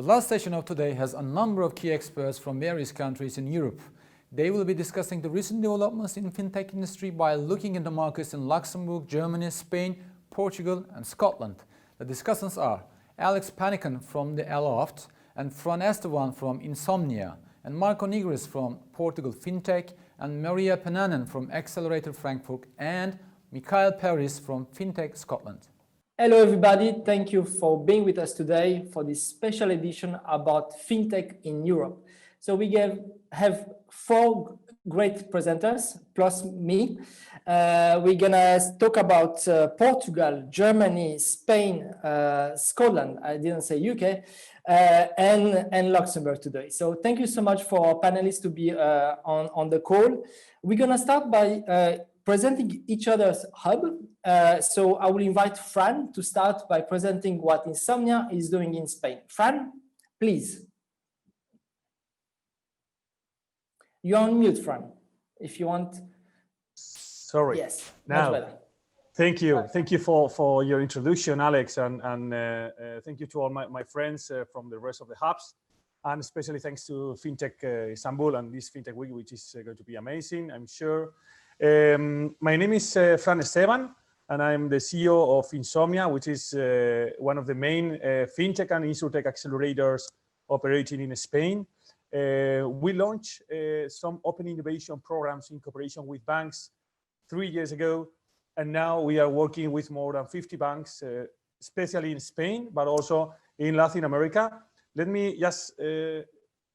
The last session of today has a number of key experts from various countries in Europe. They will be discussing the recent developments in fintech industry by looking at the markets in Luxembourg, Germany, Spain, Portugal and Scotland. The discussants are Panican from the Lhoft and Fran Estevan from Innsomnia and Nigris from Portugal Fintech and Pennanen from Accelerator Frankfurt and Mickael from Fintech Scotland. Hello everybody, thank you for being with us today for this special edition about fintech in Europe. So we have four great presenters plus me. We're gonna talk about Portugal, Germany, Spain, Scotland, I didn't say UK, and Luxembourg today. So thank you so much for our panelists to be on the call. We're gonna start by presenting each other's hub. So I will invite Fran to start by presenting what Innsomnia is doing in Spain. Fran, please. You're on mute, Fran, if you want. Sorry. Yes, now, much better. Thank you. Thank you for your introduction, Alex, and thank you to all my friends from the rest of the hubs, and especially thanks to Fintech Istanbul and this Fintech Week, which is going to be amazing, I'm sure. My name is Fran Estevan, and I'm the CEO of Innsomnia, which is one of the main fintech and insurtech accelerators operating in Spain. We launched some open innovation programs in cooperation with banks 3 years ago, and now we are working with more than 50 banks, especially in Spain, but also in Latin America. Let me just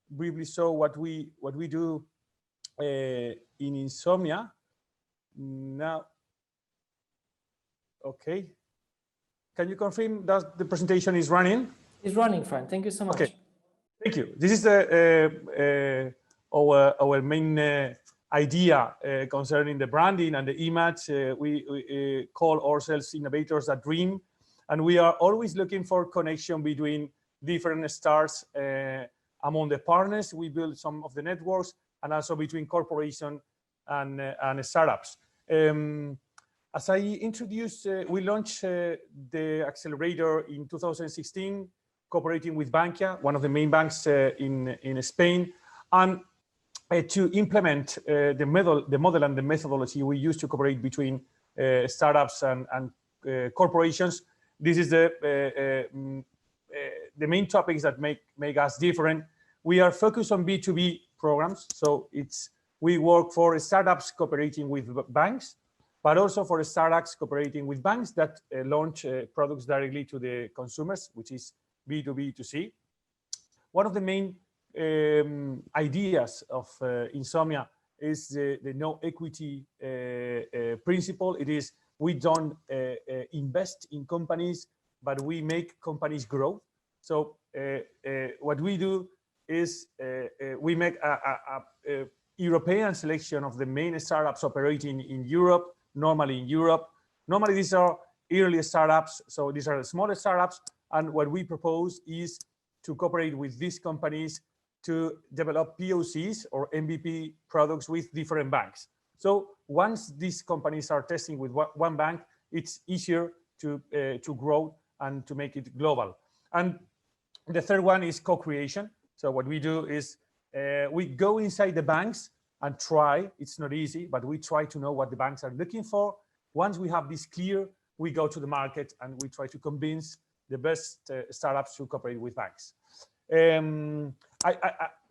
briefly show what we do in Innsomnia. Now, okay. Can you confirm that the presentation is running? It's running, Fran. Thank you so much. Okay. Thank you. This is our main idea concerning the branding and the image. We call ourselves innovators that dream, and we are always looking for connection between different stars among the partners. We build some of the networks, and also between corporation and startups. As I introduced, we launched the Accelerator in 2016, cooperating with Bankia, one of the main banks in Spain, and to implement the model and the methodology we use to cooperate between startups and corporations. This is the main topics that make us different. We are focused on B2B programs, so we work for startups cooperating with banks, but also for startups cooperating with banks that launch products directly to the consumers, which is B2B2C. One of the main ideas of Innsomnia is the no equity principle. It is we don't invest in companies, but we make companies grow. So what we do is we make a European selection of the main startups operating in Europe, normally in Europe. Normally these are early startups, so these are the smallest startups, and what we propose is to cooperate with these companies to develop POCs or MVP products with different banks. So once these companies are testing with one bank, it's easier to grow and to make it global. And the third one is co-creation. So what we do is we go inside the banks and try. It's not easy, but we try to know what the banks are looking for. Once we have this clear, we go to the market and we try to convince the best startups to cooperate with banks.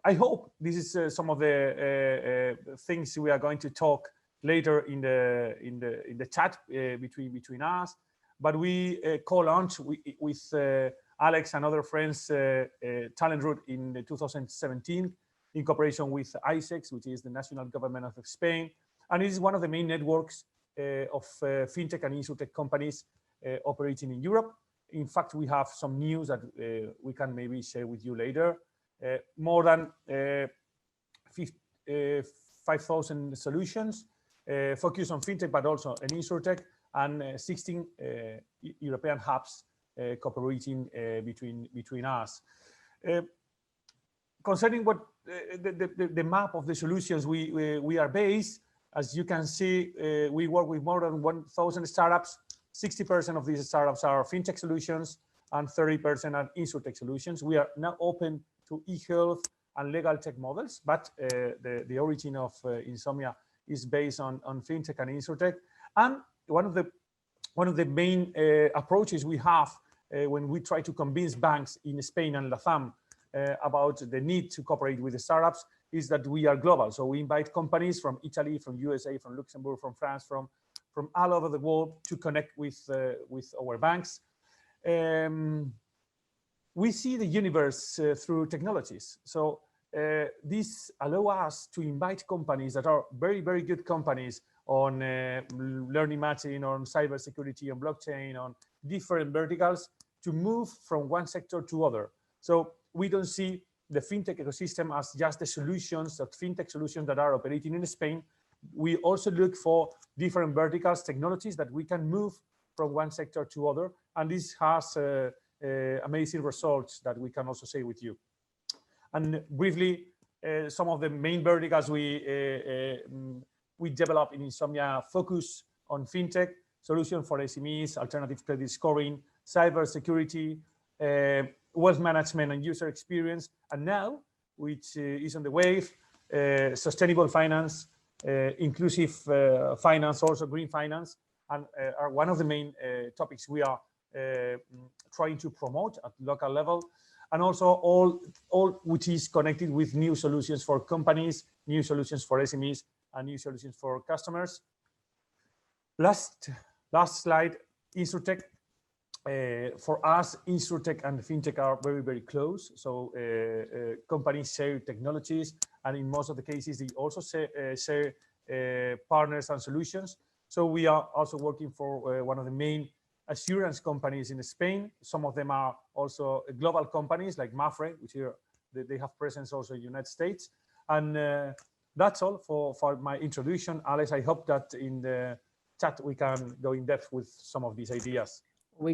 I hope this is some of the things we are going to talk later in the chat between us. But we co-launched with Alex and other friends Talent Route in 2017 in cooperation with ISEX, which is the national government of Spain. And it is one of the main networks of fintech and insurtech companies operating in Europe. In fact, we have some news that we can maybe share with you later. More than 5,000 solutions focused on fintech, but also in insurtech, and 16 European hubs cooperating between us. Concerning what the map of the solutions we are based, as you can see, we work with more than 1,000 startups. 60% of these startups are fintech solutions, and 30% are insurtech solutions. We are now open to e-health and legal tech models, but the origin of Innsomnia is based on fintech and insurtech. And one of the main approaches we have when we try to convince banks in Spain and LATAM about the need to cooperate with the startups is that we are global. So we invite companies from Italy, from USA, from Luxembourg, from France, from all over the world to connect with our banks. We see the universe through technologies. So this allows us to invite companies that are very, very good companies on learning matching, on cybersecurity, on blockchain, on different verticals to move from one sector to other. So we don't see the fintech ecosystem as just the solutions, the fintech solutions that are operating in Spain. We also look for different verticals, technologies that we can move from one sector to other. And this has amazing results that we can also share with you. And briefly, some of the main verticals we develop in Innsomnia focus on fintech, solution for SMEs, alternative credit scoring, cybersecurity, wealth management and user experience. And now, which is on the wave, sustainable finance, inclusive finance, also green finance, and are one of the main topics we are trying to promote at local level. And also all which is connected with new solutions for companies, new solutions for SMEs, and new solutions for customers. Last slide, insurtech. For us, insurtech and fintech are very, very close. So companies share technologies, and in most of the cases, they also share partners and solutions. So we are also working for one of the main assurance companies in Spain. Some of them are also global companies like Mafre, which they have presence also in the United States. And that's all for my introduction. Alex, I hope that in the chat we can go in depth with some of these ideas. We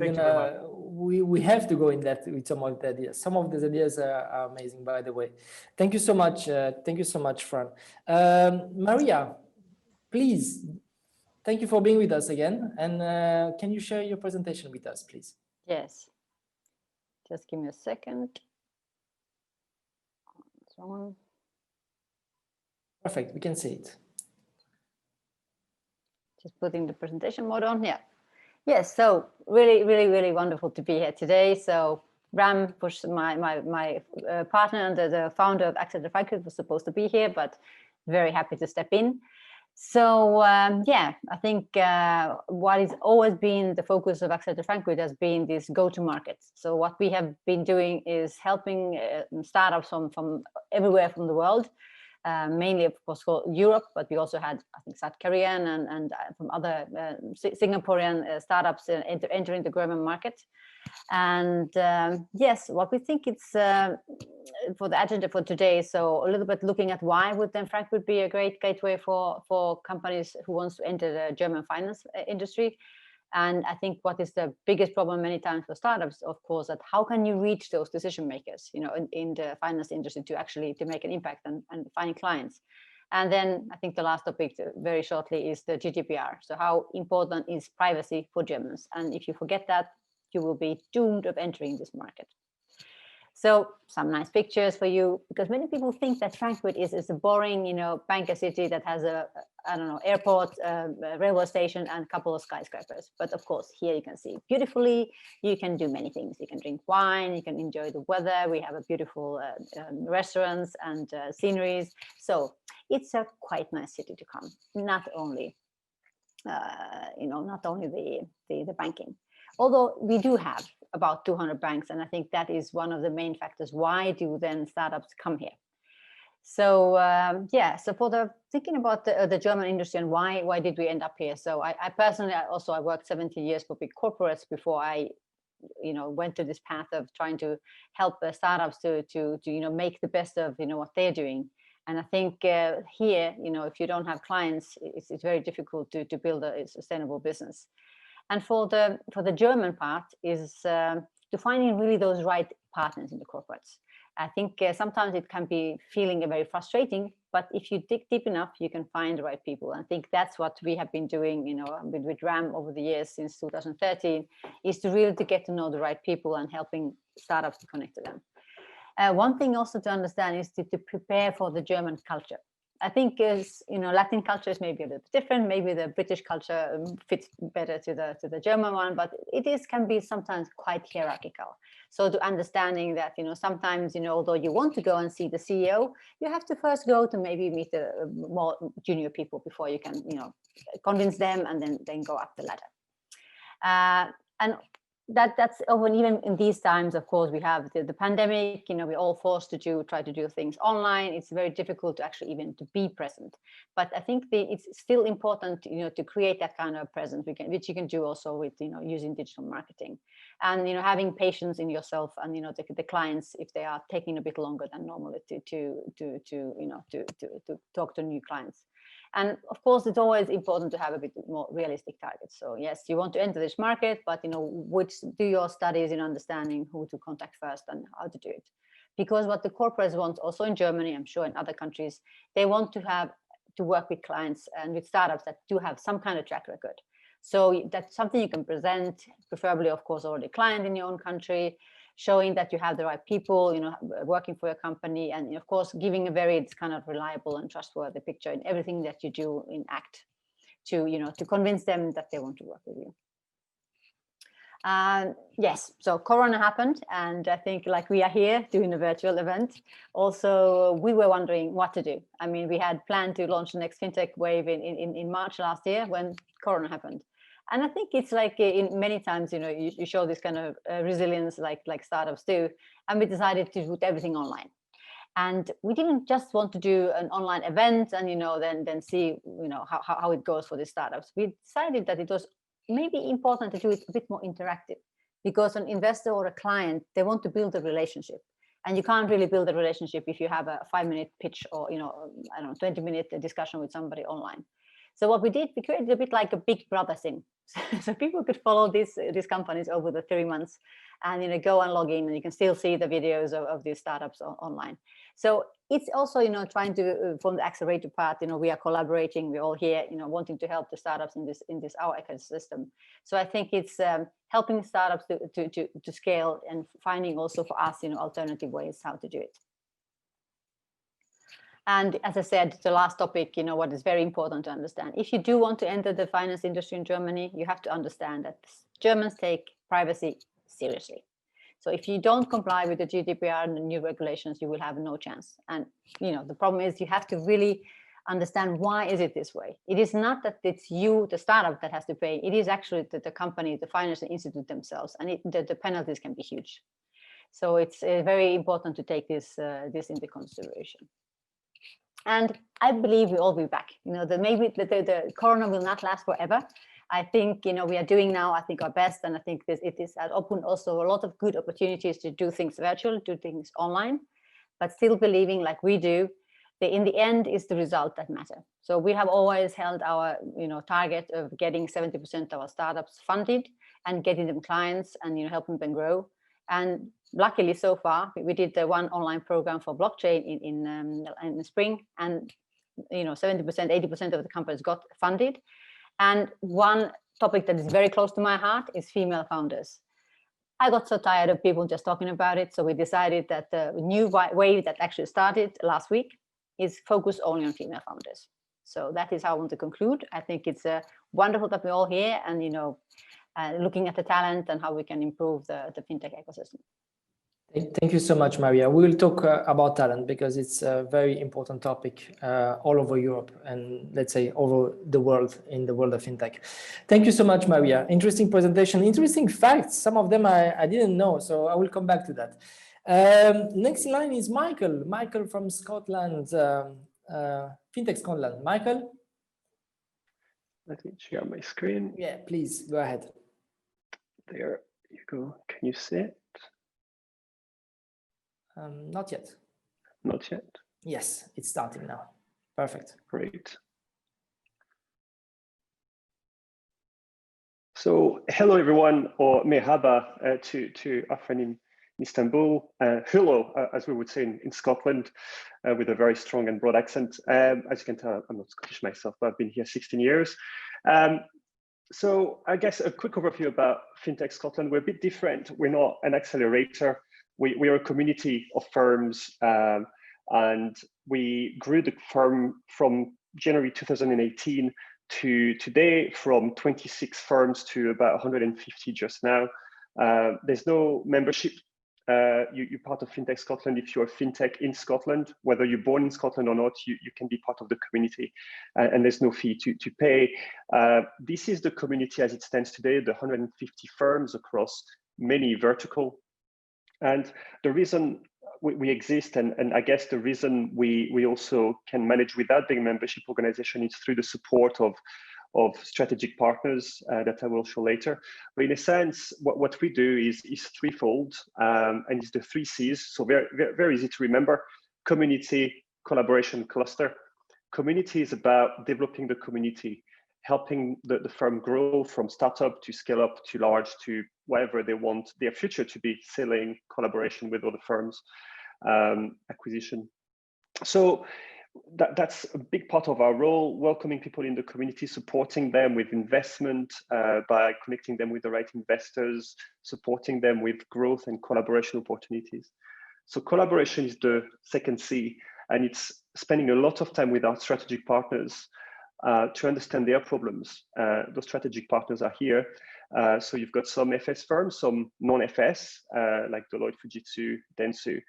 have to go in depth with some of the ideas. Some of these ideas are amazing, by the way. Thank you so much. Thank you so much, Fran. Maria, please. Thank you for being with us again. And can you share your presentation with us, please? Yes. Just give me a second. Perfect. We can see it. Just putting the presentation mode on. Yeah. Yes. So really, really, really wonderful to be here today. So Ram, my partner and the founder of Accelerator Frankfurt, was supposed to be here, but very happy to step in. So yeah, I think what has always been the focus of Accelerator Frankfurt has been this go-to-market. So what we have been doing is helping startups from everywhere from the world, mainly of course for Europe, but we also had, I think, South Korean and from other Singaporean startups entering the German market. And yes, what we think it's for the agenda for today. So a little bit looking at why would then Frankfurt be a great gateway for companies who wants to enter the German finance industry. And I think what is the biggest problem many times for startups, of course, that how can you reach those decision makers, you know, in the finance industry to make an impact and finding clients. And then I think the last topic very shortly is the GDPR. So how important is privacy for Germans? And if you forget that, you will be doomed of entering this market. So some nice pictures for you, because many people think that Frankfurt is a boring, you know, banker city that has a airport, a railway station, and a couple of skyscrapers. But of course, here you can see beautifully. You can do many things. You can drink wine. You can enjoy the weather. We have a beautiful restaurants and sceneries. So it's a quite nice city to come. Not only, not only the banking. Although we do have about 200 banks, and I think that is one of the main factors. Why do then startups come here? So yeah, so for the thinking about the German industry and why did we end up here? So I personally I worked 17 years for big corporates before I went to this path of trying to help startups to make the best of what they're doing. And I think here, if you don't have clients, it's very difficult to build a sustainable business. And for the German part is to finding really those right partners in the corporates. I think sometimes it can be feeling very frustrating, but if you dig deep enough, you can find the right people. I think that's what we have been doing, you know, with RAM over the years since 2013, is to really to get to know the right people and helping startups to connect to them. One thing also to understand is to prepare for the German culture. I think is, you know, Latin culture is maybe a little bit different. Maybe the British culture fits better to the German one, but can be sometimes quite hierarchical. So to understanding that, you know, sometimes, you know, although you want to go and see the CEO, you have to first go to maybe meet the more junior people before you can, you know, convince them and then go up the ladder. And that's often, even in these times, of course, we have the pandemic, you know, we're all forced to try to do things online. It's very difficult to actually even to be present. But I think it's still important, you know, to create that kind of presence, which you can do also with, you know, using digital marketing and, you know, having patience in yourself and, you know, the clients, if they are taking a bit longer than normally to talk to new clients. And of course, it's always important to have a bit more realistic targets. So yes, you want to enter this market, but, you know, do your studies in understanding who to contact first and how to do it. Because what the corporates want, also in Germany, I'm sure in other countries, they want to work with clients and with startups that do have some kind of track record. So that's something you can present, preferably, of course, already a client in your own country, showing that you have the right people, you know, working for your company, and of course, giving a very kind of reliable and trustworthy picture in everything that you do in ACT to, you know, to convince them that they want to work with you. Yes, so Corona happened, and I think like we are here doing a virtual event. Also, we were wondering what to do. I mean, we had planned to launch the next FinTech wave in March last year when Corona happened. And I think it's like in many times, you know, you show this kind of resilience like startups do. And we decided to put everything online. And we didn't just want to do an online event and, you know, then see, you know, how it goes for the startups. We decided that it was maybe important to do it a bit more interactive, because an investor or a client, they want to build a relationship. And you can't really build a relationship if you have a 5-minute pitch or, you know, I don't know, 20-minute discussion with somebody online. So what we did, we created a bit like a Big Brother thing. So people could follow these companies over the 3 months and, you know, go and log in, and you can still see the videos of these startups online. So it's also, you know, trying to, from the Accelerator part, you know, we are collaborating, we're all here, you know, wanting to help the startups in this our ecosystem. So I think it's helping startups to scale and finding also for us, you know, alternative ways how to do it. And as I said, the last topic, you know, what is very important to understand. If you do want to enter the finance industry in Germany, you have to understand that Germans take privacy seriously. So if you don't comply with the GDPR and the new regulations, you will have no chance. And, you know, the problem is you have to really understand why is it this way. It is not that it's you, the startup, that has to pay. It is actually the company, the financial institute themselves, and the penalties can be huge. So it's very important to take this into consideration. And I believe we'll all be back. You know, maybe the Corona will not last forever. I think, you know, we are doing now, I think, our best. And I think it has opened also a lot of good opportunities to do things virtual, do things online, but still believing like we do, that in the end is the result that matter. So we have always held our, you know, target of getting 70% of our startups funded and getting them clients and, you know, helping them grow. And luckily, so far, we did the one online program for blockchain in the spring, and, you know, 70%, 80% of the companies got funded. And one topic that is very close to my heart is female founders. I got so tired of people just talking about it, so we decided that the new wave that actually started last week is focused only on female founders. So that is how I want to conclude. I think it's wonderful that we're all here and, you know, looking at the talent and how we can improve the FinTech ecosystem. Thank you so much, Maria. We will talk about talent because it's a very important topic all over Europe and, let's say, over the world, in the world of FinTech. Thank you so much, Maria. Interesting presentation, interesting facts. Some of them I didn't know, so I will come back to that. Next in line is Mickael. Mickael from Scotland, FinTech Scotland. Mickael? Let me share my screen. Yeah, please, go ahead. There you go. Can you see it? Not yet. Not yet. Yes, it's starting now. Perfect. Great. So hello everyone, or merhaba to Afranim Istanbul, hello, as we would say in Scotland, with a very strong and broad accent. As you can tell, I'm not Scottish myself, but I've been here 16 years. So I guess a quick overview about Fintech Scotland. We're a bit different. We're not an accelerator. We are a community of firms, and we grew the firm from January 2018 to today, from 26 firms to about 150 just now. There's no membership. You're part of Fintech Scotland if you're a fintech in Scotland. Whether you're born in Scotland or not, you can be part of the community, and there's no fee to pay. This is the community as it stands today, the 150 firms across many verticals. And the reason we exist, and I guess the reason we also can manage without being a membership organization, is through the support of strategic partners that I will show later. But in a sense, what we do is threefold, and it's the 3 C's. So very, very, very easy to remember: community, collaboration, cluster. Community is about developing the community, helping the firm grow from startup to scale up to large to whatever they want their future to be, selling, collaboration with other firms, acquisition. So that's a big part of our role, welcoming people in the community, supporting them with investment by connecting them with the right investors, supporting them with growth and collaboration opportunities. So collaboration is the 2nd C, and it's spending a lot of time with our strategic partners to understand their problems. Those strategic partners are here. So you've got some FS firms, some non-FS, like Lhoft, Fujitsu, Dentsu,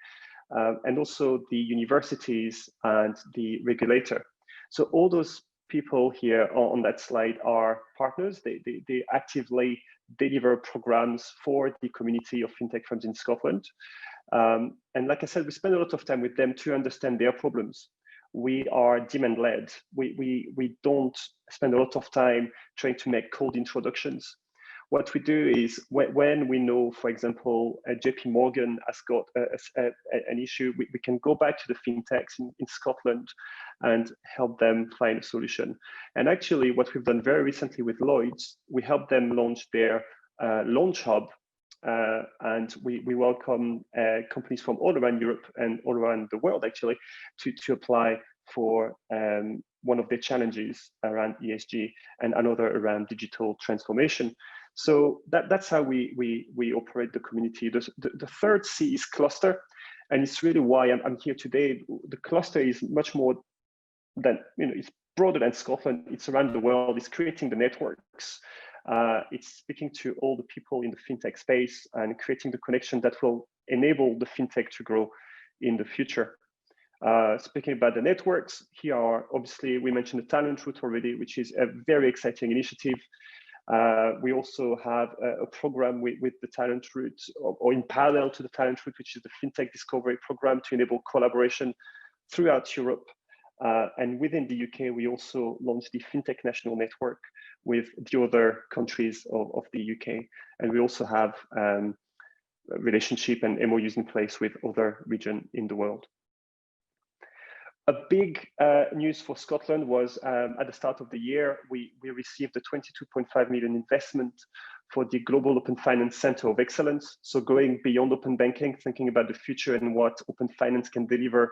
and also the universities and the regulator. So all those people here on that slide are partners. They actively deliver programs for the community of fintech firms in Scotland. And like I said, we spend a lot of time with them to understand their problems. We are demand-led. We don't spend a lot of time trying to make cold introductions. What we do is when we know, for example, JP Morgan has got an issue, we can go back to the fintechs in Scotland and help them find a solution. And actually, what we've done very recently with Lloyds, we helped them launch their launch hub, and we welcome companies from all around Europe and all around the world, actually, to apply for one of their challenges around ESG and another around digital transformation. So that's how we operate the community. The 3rd C is cluster, and it's really why I'm here today. The cluster is much more than, it's broader than Scotland. It's around the world. It's creating the networks. It's speaking to all the people in the fintech space and creating the connection that will enable the fintech to grow in the future. Speaking about the networks, here are, obviously, we mentioned the talent route already, which is a very exciting initiative. We also have a program with the talent route, or in parallel to the talent route, which is the FinTech Discovery Program to enable collaboration throughout Europe. And within the UK, we also launched the FinTech National Network with the other countries of the UK. And we also have a relationship and MOUs in place with other regions in the world. A big news for Scotland was at the start of the year, we received a 22.5 million investment for the Global Open Finance Centre of Excellence. So going beyond open banking, thinking about the future and what open finance can deliver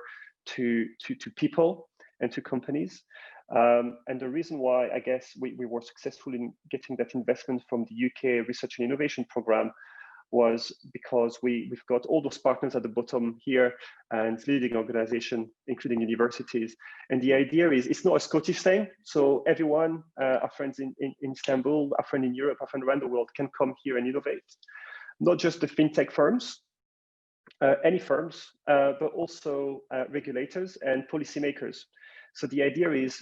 to people and to companies. And the reason why, I guess, we were successful in getting that investment from the UK Research and Innovation Programme was because we've got all those partners at the bottom here and leading organizations, including universities. And the idea is, it's not a Scottish thing. So everyone, our friends in Istanbul, our friend in Europe, our friend around the world can come here and innovate. Not just the fintech firms, any firms, but also regulators and policymakers. So the idea is,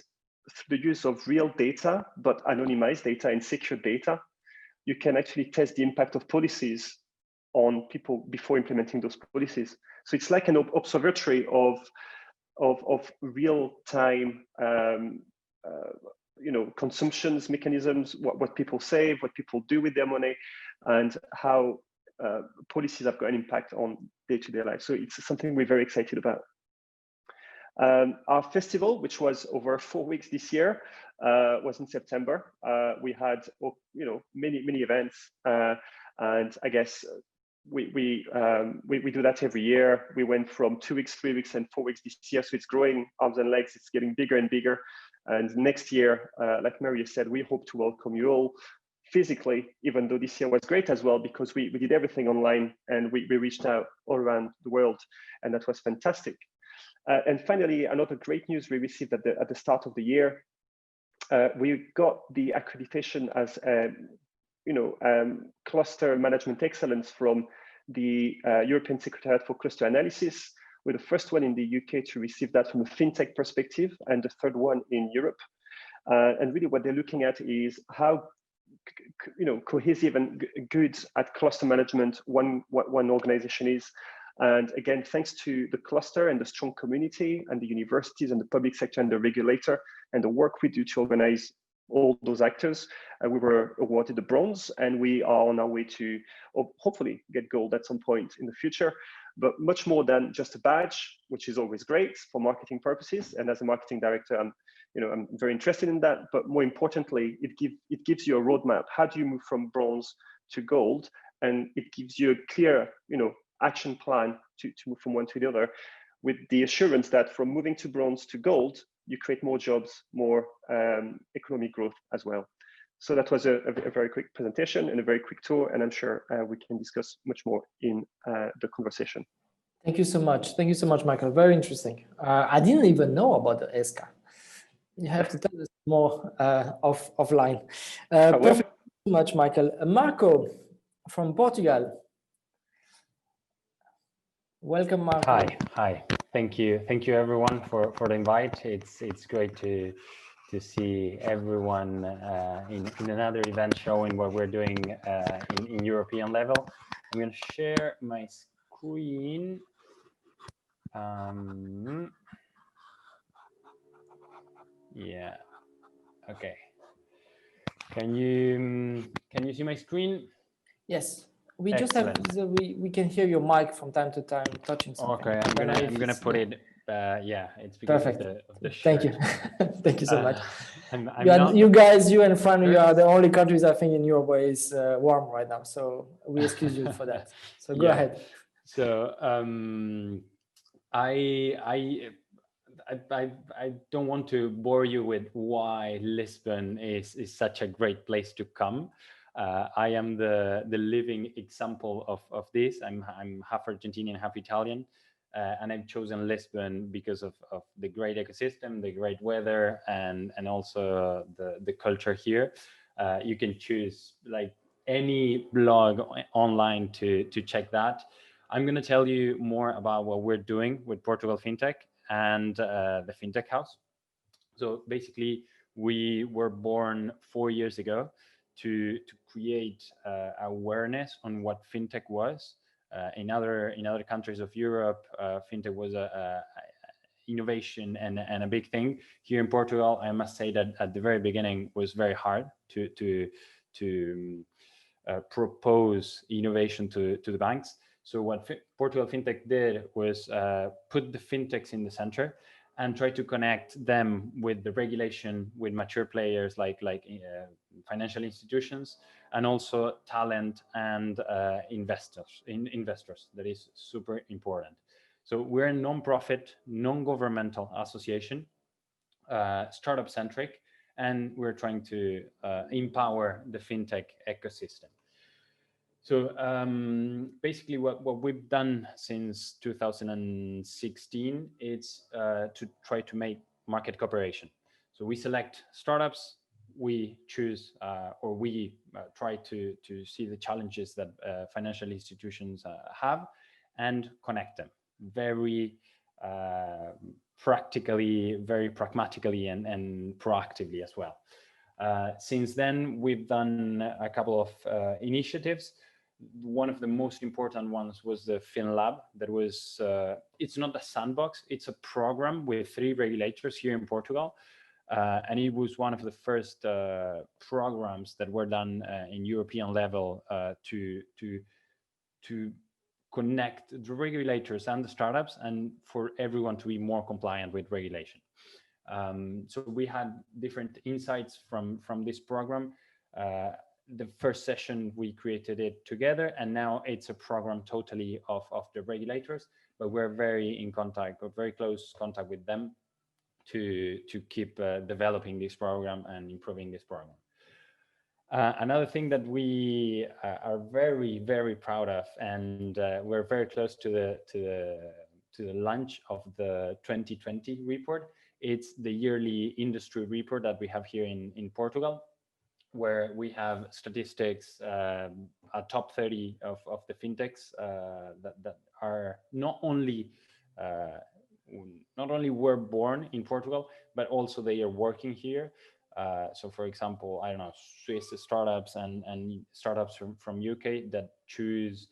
through the use of real data, but anonymized data and secure data, you can actually test the impact of policies on people before implementing those policies. So it's like an observatory of real-time, consumptions mechanisms, what people save, what people do with their money, and how policies have got an impact on day-to-day life. So it's something we're very excited about. Our festival, which was over 4 weeks this year, was in September. We had, many events, and I guess we do that every year. We went from 2 weeks, 3 weeks, and 4 weeks this year, so it's growing arms and legs. It's getting bigger and bigger. And next year, like Maria said, we hope to welcome you all physically, even though this year was great as well, because we did everything online and we reached out all around the world, and that was fantastic. And finally, another great news we received at the start of the year. We got the accreditation as cluster management excellence from the European Secretariat for Cluster Analysis. We're the first one in the UK to receive that from a fintech perspective, and the third one in Europe. And really, what they're looking at is how cohesive and good at cluster management one organization is. And again, thanks to the cluster and the strong community and the universities and the public sector and the regulator and the work we do to organize all those actors, we were awarded the bronze, and we are on our way to hopefully get gold at some point in the future. But much more than just a badge, which is always great for marketing purposes. And as a marketing director, I'm very interested in that. But more importantly, it gives you a roadmap. How do you move from bronze to gold? And it gives you a clear, action plan to move from one to the other, with the assurance that from moving to bronze to gold, you create more jobs, more economic growth as well. So that was a very quick presentation and a very quick tour, and I'm sure we can discuss much more in the conversation. Thank you so much. Thank you so much, Mickael. Very interesting. I didn't even know about the ESCA. You have to tell us more offline. Perfect. Thank you so much, Mickael. Marco from Portugal. Welcome, Marco. Hi. Thank you everyone for the invite. It's great to see everyone in another event showing what we're doing in European level. I'm going to share my screen. Yeah. Okay. Can you see my screen? Yes. We Excellent. Just have we can hear your mic from time to time touching something. Okay, I'm gonna put it. Yeah, it's because Perfect. of the shirt. Thank you, thank you so much. I'm you guys, you and Fran, you are the only countries I think in Europe where it's warm right now. So we excuse you for that. So go ahead. So I don't want to bore you with why Lisbon is such a great place to come. I am the living example of this. I'm half Argentinian, half Italian, and I've chosen Lisbon because of the great ecosystem, the great weather, and also the culture here. You can choose like any blog online to check that. I'm going to tell you more about what we're doing with Portugal Fintech and the Fintech House. So basically, we were born 4 years ago to create awareness on what fintech was. In other countries of Europe, fintech was a innovation and a big thing. Here in Portugal, I must say that at the very beginning was very hard to propose innovation to the banks. So what Portugal Fintech did was put the fintechs in the center and try to connect them with the regulation, with mature players like financial institutions, and also talent and investors. That is super important. So we're a non-profit, non-governmental association, startup-centric, and we're trying to empower the fintech ecosystem. So basically what we've done since 2016 is to try to make market cooperation. So we select startups, we choose or we try to see the challenges that financial institutions have and connect them very practically, very pragmatically and proactively as well. Since then, we've done a couple of initiatives. One of the most important ones was the FinLab. That was, it's not a sandbox, it's a program with 3 regulators here in Portugal. And it was one of the first programs that were done in European level to connect the regulators and the startups and for everyone to be more compliant with regulation. So we had different insights from this program. the first session we created it together, and now it's a program totally of the regulators, but we're very in contact, or very close contact with them to keep developing this program and improving this program. Another thing that we are very, very proud of, and we're very close to the launch of the 2020 report. It's the yearly industry report that we have here in Portugal, where we have statistics, a top 30 of the fintechs that are not only were born in Portugal, but also they are working here. So for example, I don't know, Swiss startups and startups from UK that choose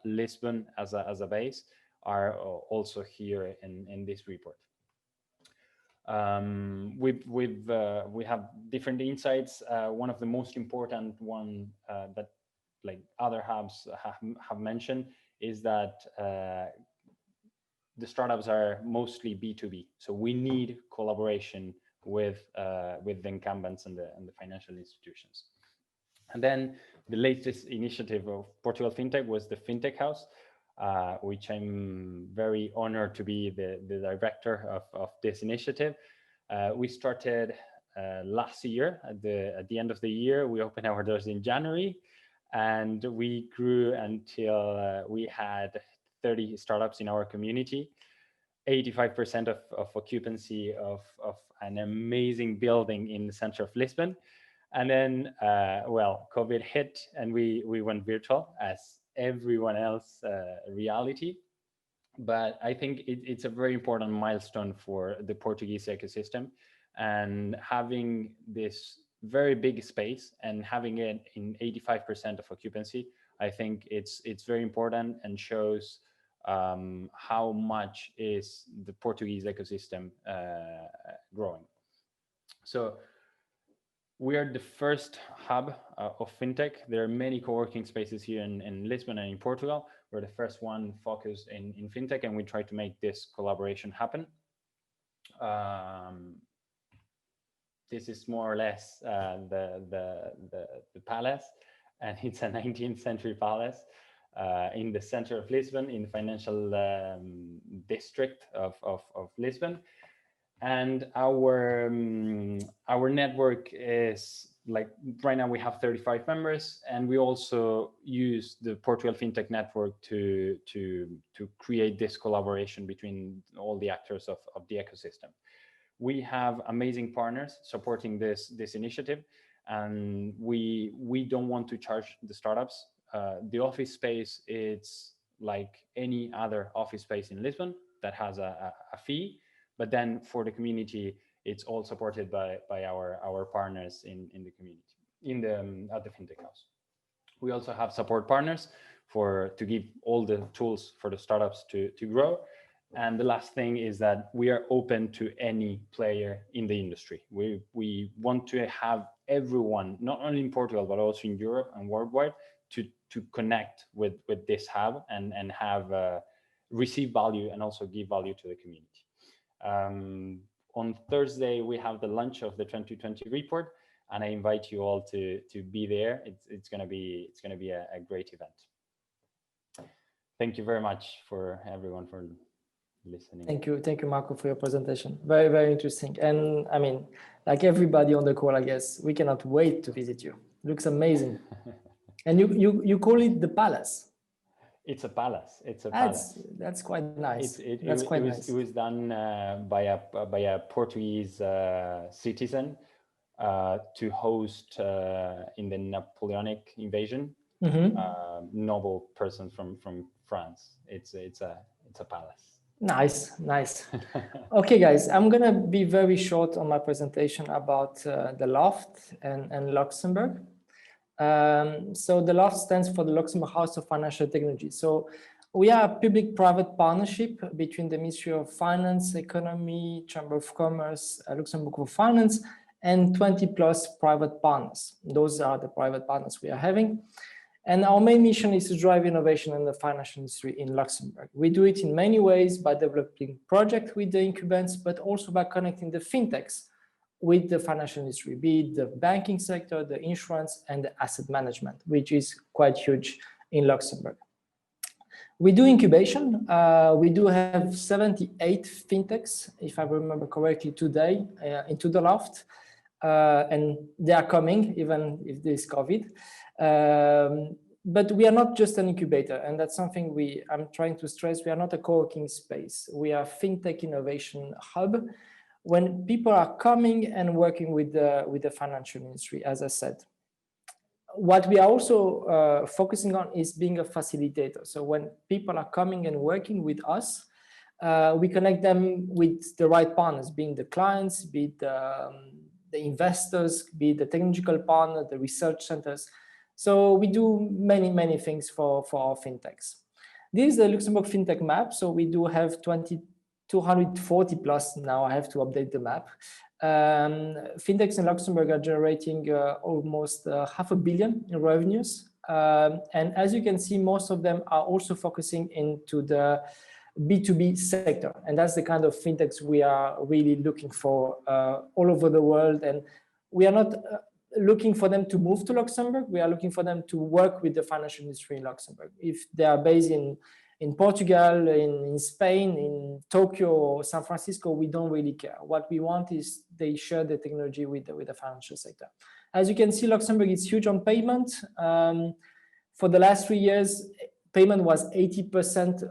Lisbon as a base are also here in this report. We have different insights. One of the most important one that like other hubs have mentioned is that the startups are mostly B2B. So we need collaboration with the incumbents and the financial institutions. And then the latest initiative of Portugal FinTech was the FinTech House, which I'm very honored to be the director of this initiative. We started last year at the end of the year. We opened our doors in January, and we grew until we had 30 startups in our community, 85% of occupancy of an amazing building in the center of Lisbon. And then, well, COVID hit and we went virtual as everyone else reality. But I think it's a very important milestone for the Portuguese ecosystem, and having this very big space and having it in 85% of occupancy, I think it's very important and shows how much is the Portuguese ecosystem growing. So we are the first hub of FinTech. There are many co-working spaces here in Lisbon and in Portugal. We're the first one focused in FinTech, and we try to make this collaboration happen. This is more or less the palace, and it's a 19th century palace in the center of Lisbon, in the financial district of Lisbon. And our network is like, right now we have 35 members, and we also use the Portugal FinTech network to create this collaboration between all the actors of the ecosystem. We have amazing partners supporting this initiative, and we don't want to charge the startups. The office space, it's like any other office space in Lisbon that has a fee. But then for the community, it's all supported by our partners in the community, at the FinTech House. We also have support partners to give all the tools for the startups to grow. And the last thing is that we are open to any player in the industry. We want to have everyone, not only in Portugal, but also in Europe and worldwide, to connect with this hub and have receive value and also give value to the community. On Thursday, we have the launch of the 2020 report, and I invite you all to be there. It's going to be a great event. Thank you very much for everyone for listening. Thank you, Marco, for your presentation. Very, very interesting. And I mean, like everybody on the call, I guess we cannot wait to visit you. Looks amazing. And you call it the palace. It's a palace. It's a palace. That's quite nice. It was done by a Portuguese citizen to host in the Napoleonic invasion. Noble person from France. It's a palace. Nice. Okay, guys, I'm gonna be very short on my presentation about the Lhoft and Luxembourg. So the Lhoft stands for the Luxembourg House of Financial Technology. So we are a public-private partnership between the Ministry of Finance, Economy, Chamber of Commerce, Luxembourg for Finance, and 20 plus private partners. Those are the private partners we are having. And our main mission is to drive innovation in the financial industry in Luxembourg. We do it in many ways, by developing projects with the incumbents, but also by connecting the fintechs with the financial industry, be it the banking sector, the insurance, and the asset management, which is quite huge in Luxembourg. We do incubation. We do have 78 fintechs, if I remember correctly, today into the Lhoft, and they are coming even if there is COVID. But we are not just an incubator, and that's something I'm trying to stress. We are not a co-working space. We are a fintech innovation hub. When people are coming and working with the financial industry, as I said. What we are also focusing on is being a facilitator. So when people are coming and working with us, we connect them with the right partners, being the clients, be it the investors, be it the technical partner, the research centers. So we do many, many things for our fintechs. This is the Luxembourg fintech map. So we do have 240 plus now. I have to update the map. Fintechs in Luxembourg are generating almost 500 million in revenues. And as you can see, most of them are also focusing into the B2B sector. And that's the kind of fintechs we are really looking for all over the world. And we are not looking for them to move to Luxembourg. We are looking for them to work with the financial industry in Luxembourg. If they are based in Portugal, in Spain, in Tokyo or San Francisco, we don't really care. What we want is they share the technology with the financial sector. As you can see, Luxembourg is huge on payment. For the last 3 years, payment was 80%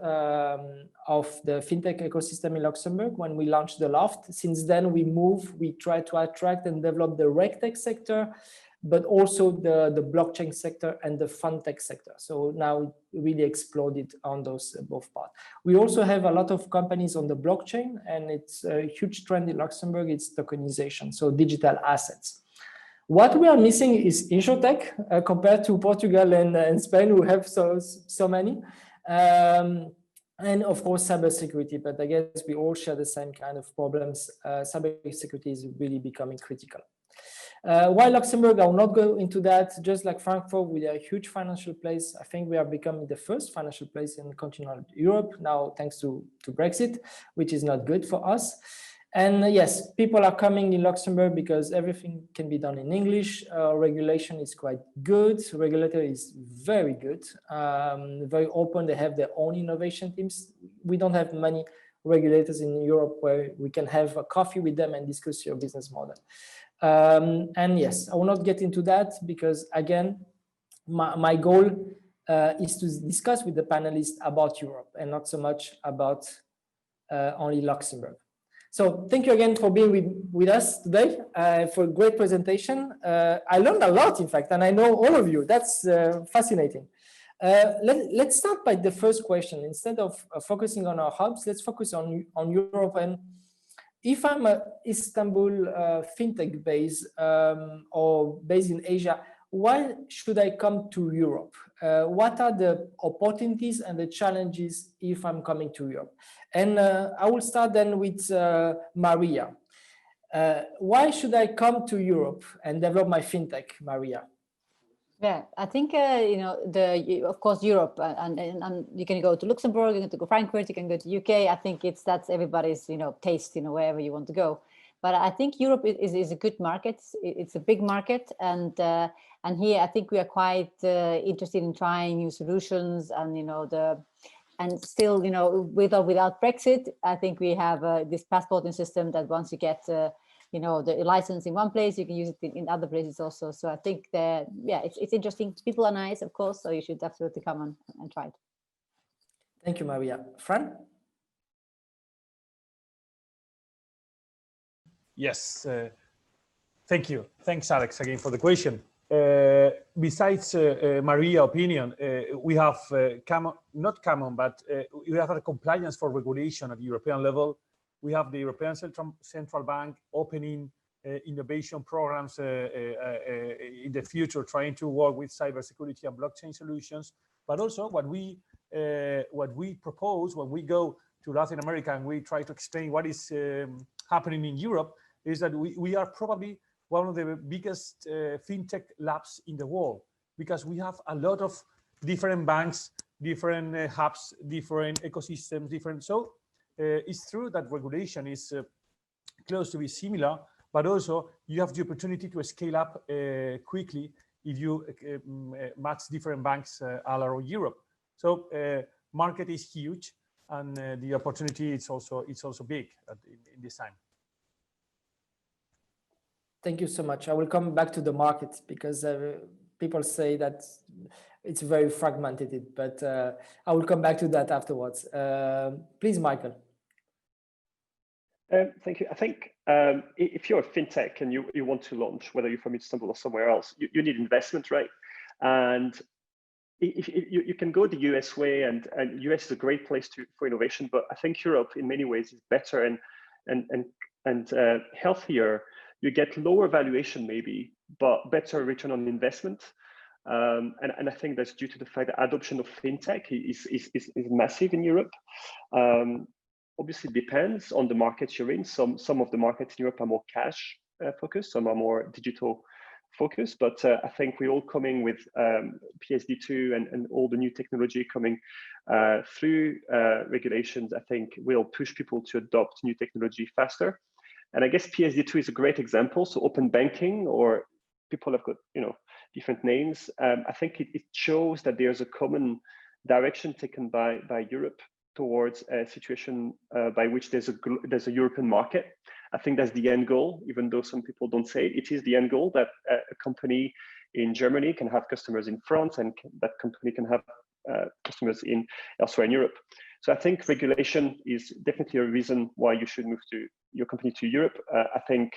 of the fintech ecosystem in Luxembourg when we launched the Lhoft. Since then, we try to attract and develop the RegTech sector, but also the blockchain sector and the fintech sector. So now it really exploded on those both parts. We also have a lot of companies on the blockchain, and it's a huge trend in Luxembourg. It's tokenization, so digital assets. What we are missing is insurtech compared to Portugal and Spain, who have so many. And of course, cybersecurity, but I guess we all share the same kind of problems. Cybersecurity is really becoming critical. While Luxembourg, I will not go into that. Just like Frankfurt, we are a huge financial place. I think we are becoming the first financial place in continental Europe now, thanks to Brexit, which is not good for us. And yes, people are coming in Luxembourg because everything can be done in English. Regulation is quite good. Regulator is very good, very open. They have their own innovation teams. We don't have many regulators in Europe where we can have a coffee with them and discuss your business model. And yes, I will not get into that because, again, my goal is to discuss with the panelists about Europe and not so much about only Luxembourg. So thank you again for being with us today for a great presentation. I learned a lot, in fact, and I know all of you. That's fascinating. Let's start by the first question. Instead of focusing on our hubs, let's focus on Europe. And if I'm a Istanbul fintech base or based in Asia, why should I come to Europe? What are the opportunities and the challenges if I'm coming to Europe? And I will start then with Maria. Why should I come to Europe and develop my fintech, Maria? Yeah, I think, of course, Europe, and you can go to Luxembourg, you can go to Frankfurt, you can go to UK. I think that's everybody's, taste, wherever you want to go. But I think Europe is a good market. It's a big market. And here, I think we are quite interested in trying new solutions and still, with or without Brexit, I think we have this passporting system that once you get the license in one place, you can use it in other places also. So I think that, it's interesting. People are nice, of course, so you should absolutely come and try it. Thank you, Maria. Fran? Yes, thank you. Thanks, Alex, again for the question. Besides Maria's opinion, we have not common, but we have a compliance for regulation at the European level. We have the European Central Bank opening innovation programs in the future, trying to work with cybersecurity and blockchain solutions. But also what we propose when we go to Latin America and we try to explain what is happening in Europe is that we are probably one of the biggest fintech labs in the world, because we have a lot of different banks, different hubs, different ecosystems, different. So it's true that regulation is close to be similar, but also you have the opportunity to scale up quickly if you match different banks all around Europe. So market is huge, and the opportunity it's also big in this time. Thank you so much. I will come back to the market because people say that it's very fragmented, but I will come back to that afterwards. Please, Mickael. Thank you. I think if you're a fintech and you want to launch, whether you're from Istanbul or somewhere else, you need investment, right? And if you can go the US way, and US is a great place for innovation, but I think Europe in many ways is better and healthier. You get lower valuation maybe, but better return on investment. And I think that's due to the fact that adoption of fintech is massive in Europe. Obviously, it depends on the markets you're in. Some of the markets in Europe are more cash focused, some are more digital focused. But I think we're all coming with PSD2 and all the new technology coming through regulations. I think will push people to adopt new technology faster. And I guess PSD2 is a great example. So open banking, or people have got different names. I think it shows that there's a common direction taken by Europe towards a situation by which there's a European market. I think that's the end goal, even though some people don't say it. It is the end goal that a company in Germany can have customers in France, and that company can have customers elsewhere in Europe. So I think regulation is definitely a reason why you should move your company to Europe. I think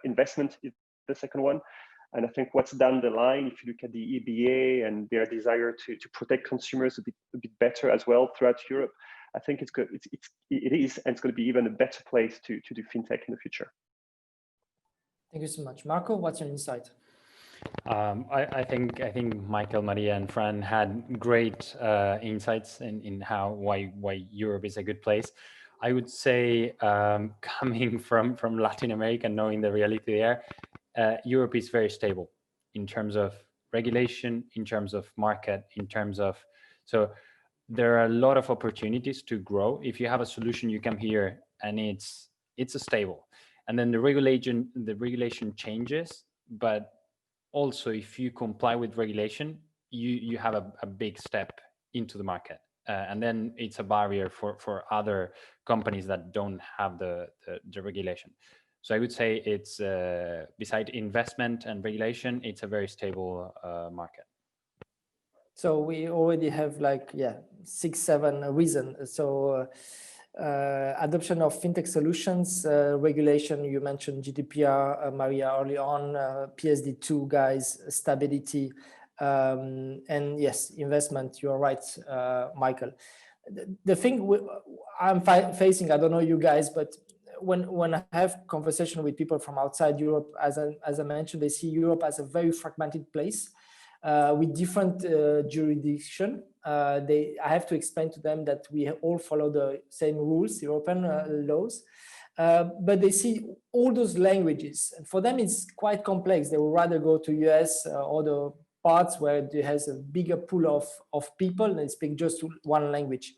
investment is the second one. And I think what's down the line, if you look at the EBA and their desire to protect consumers a bit better as well throughout Europe, I think it is, and it's going to be even a better place to do fintech in the future. Thank you so much. Marco, what's your insight? I think Mickael, Maria, and Fran had great insights in why Europe is a good place. I would say, coming from Latin America, knowing the reality there, Europe is very stable in terms of regulation, in terms of market, so there are a lot of opportunities to grow. If you have a solution, you come here and it's stable. And then the regulation changes, but also if you comply with regulation, you have a big step into the market. And then it's a barrier for other companies that don't have the regulation. So I would say it's beside investment and regulation, it's a very stable market. So we already have 6-7 reasons. So adoption of fintech solutions, regulation, you mentioned GDPR, Maria, early on, PSD2 guys, stability, and yes, investment, you're right, Mickael. The thing I'm facing, I don't know you guys, but when I have conversation with people from outside Europe, as I mentioned, they see Europe as a very fragmented place with different jurisdiction. I have to explain to them that we all follow the same rules, European laws, but they see all those languages. And for them, it's quite complex. They would rather go to US or the parts where there has a bigger pool of people and they speak just one language.